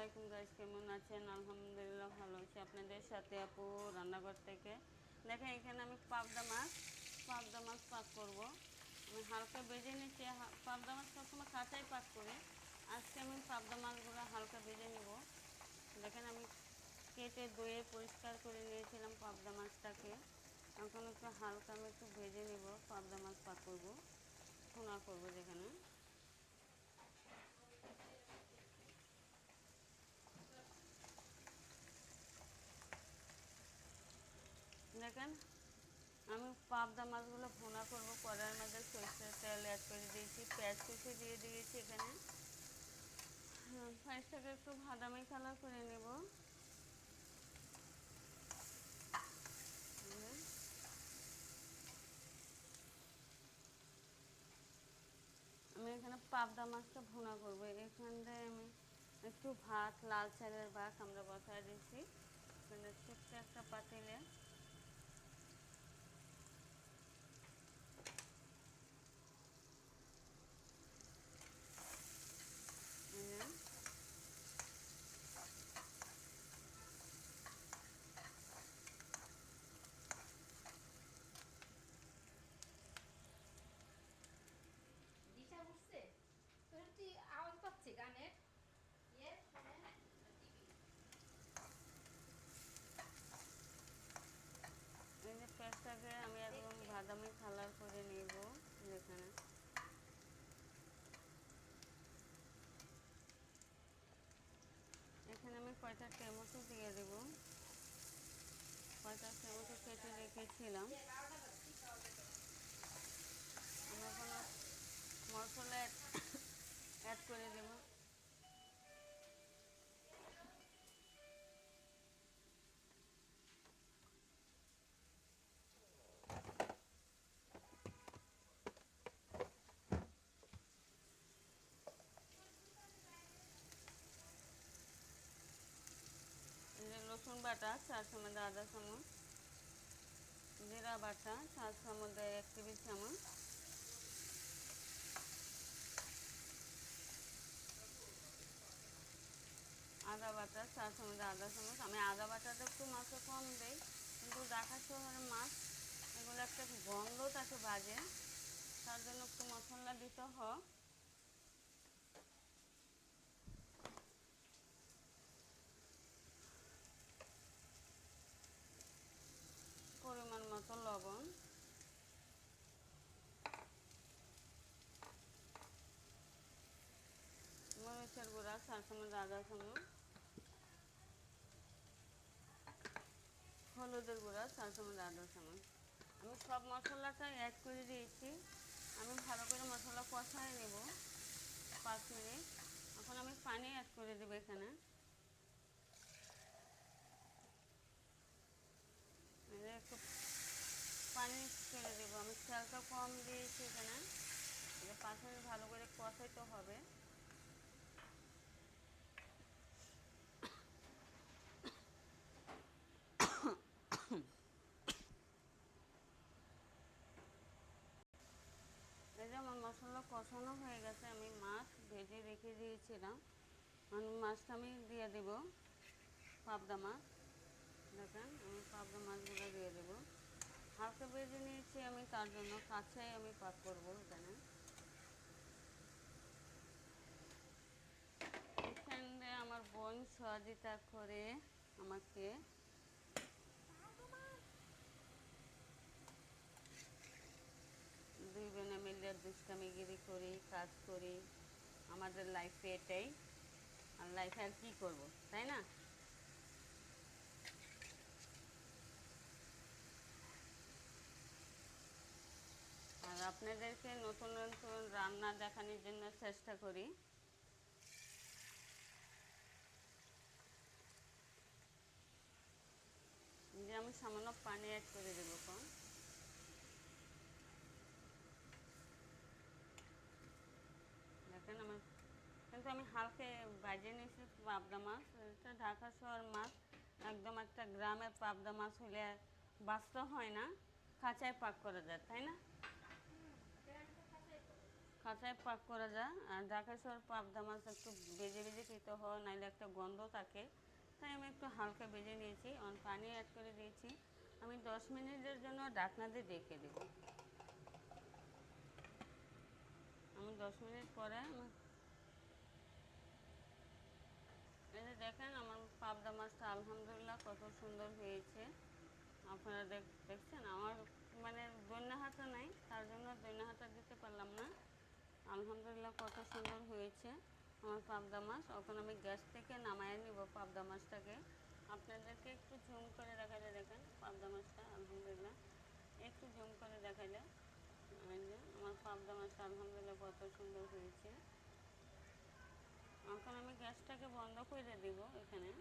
আলাইকুম গাইস, কেমন আছেন? আলহামদুলিল্লাহ ভালো আছি। আপনাদের সাথে আপু রান্নাঘর থেকে। দেখেন এখানে আমি পাবদা মাছ পাক করব। আমি হালকা ভেজে নিচ্ছি। পাবদা মাছ সবসময় কাঁচাই পাক করি। আজকে আমি পাবদা মাছগুলো হালকা ভেজে নেব। দেখেন আমি কেটে ধুয়ে পরিষ্কার করে নিয়েছিলাম পাবদা মাছটাকে। এখন একটু হালকা আমি একটু ভেজে নেব। পাবদা মাছ পাক করব, ভুনা করব। যেখানে দেখেন আমি পাবদা মাছগুলো ভুনা করবো। কড়াইয়ের মধ্যে সরষের তেল অ্যাড করে দিয়েছি, পেঁয়াজ কুচি দিয়ে দিয়েছি এখানে। পেঁয়াজটাকে একটু বাদামি কালার করে নেব। আমি এখানে পাবদা মাছটা ভুনা করবো। এখানে আমি একটু ভাত, লাল চালের ভাত আমরা বসায় দিয়েছি। এখানে ছোট্ট একটা পাতিলে দিশা উঠছে তোর তুই আওয়াজ পাচ্ছে গানের ইয়ে টিভি এই যে পেঁয়াজটাকে আমি একদম দেখছে বাদামি কালার করে নেব। এখানে এখানে আমি কয়টা টমেটো দিয়ে দেবো। কয়টা টমেটো কেটে রেখেছিলাম। ইয়ে 12টা বাজছে খাওয়া দাওয়া আমরা কোনো মশলা অ্যাড করে দেবো। এই যে রসুন বাটা 4 চামচ, আদা চামচ, জিরা বাটা 4 চামচ, 1 টেবিল চামচ, আদা বাটা 4 চামচ, আদা চামচ। আমি আদা বাটাটা একটু মাছে কম দেই, কিন্তু ঢাকা শহরের মাছ এগুলো একটা গন্ধ থাকে বাজে, তার জন্য একটু মশলা দিতে হয়। পরিমাণ মতো লবণ, মরিচের গুঁড়া 4 চামচ, আদা চামচ, হলুদের গুঁড়া 4 চামচ, আদা চামচ। আমি সব মশলাটাই অ্যাড করে দিয়েছি। আমি ভালো করে মশলা কষায় নেব 5 মিনিট। এখন আমি পানি অ্যাড করে দেবো এখানে। একটু পানি ছেড়ে দেবো। আমি তেলটা কম দিয়েছি এখানে। 5 মিনিট ভালো করে কষাইতে হবে। এই যে আমার মশলা কষানো হয়ে গেছে। আমি মাছ ভেজে রেখে দিয়েছিলাম, মাছটা আমি দিয়ে দেবো। পাবদা মাছ, দেখেন আমি পাবদা মাছগুলো দিয়ে দেবো। হালকা ভেজে নিয়েছি আমি, তার জন্য কাঁচাই আমি পাক করবো এখানে। এখানে আমার বোন সহযোগিতা করে আমাকে। দুই বোনে মিলে দুষ্টামিগিরি করি, কাজ করি। আমাদের লাইফে এটাই। আর লাইফে আর কী করবো, তাই না? আর আপনাদেরকে নতুন নতুন রান্না দেখানোর জন্য চেষ্টা করি। যে আমি সামান্য পানি অ্যাড করে দেবো কম। দেখেন আমার কিন্তু আমি হালকা বাজিয়ে নিয়েছি পাবদা মাছ। এটা ঢাকা শহর মাছ, একদম একটা গ্রামের পাবদা মাছ হলে বাঁচতে হয় না, কাঁচায় পাক করা যায়, তাই না? গ্রামে তো কাঁচাই করে কাঁচায় পাক করা যায়। আর ঢাকা শহর পাবদা মাছ একটু বেজে বেজে খেতে হয়, নাহলে একটা গন্ধ থাকে। তাই আমি একটু হালকা ভেজে নিয়েছি, পানি অ্যাড করে দিয়েছি। আমি 10 মিনিটের জন্য ঢাকনা দিয়ে ঢেকে দেবো। আমি 10 মিনিট পরে এই যে দেখেন আমার পাবদা মাছটা আলহামদুলিল্লাহ কত সুন্দর হয়েছে। আপনারা দেখছেন আমার মানে দৈন্য হাতা নাই, তার জন্য দৈন্য হাতা দিতে পারলাম না। আলহামদুলিল্লাহ কত সুন্দর হয়েছে আমার পাবদা মাছ। এখন আমি গ্যাস থেকে নামায় নিব পাবদা মাছটাকে। আপনাদেরকে একটু জুম করে দেখালে দেখেন পাবদা মাছটা আলহামদুলিল্লাহ একটু জুম করে দেখালে এই যে আমার পাবদা মাছটা আলহামদুলিল্লাহ কত সুন্দর হয়েছে। এখন আমি গ্যাসটাকে বন্ধ করে দেব এখানে।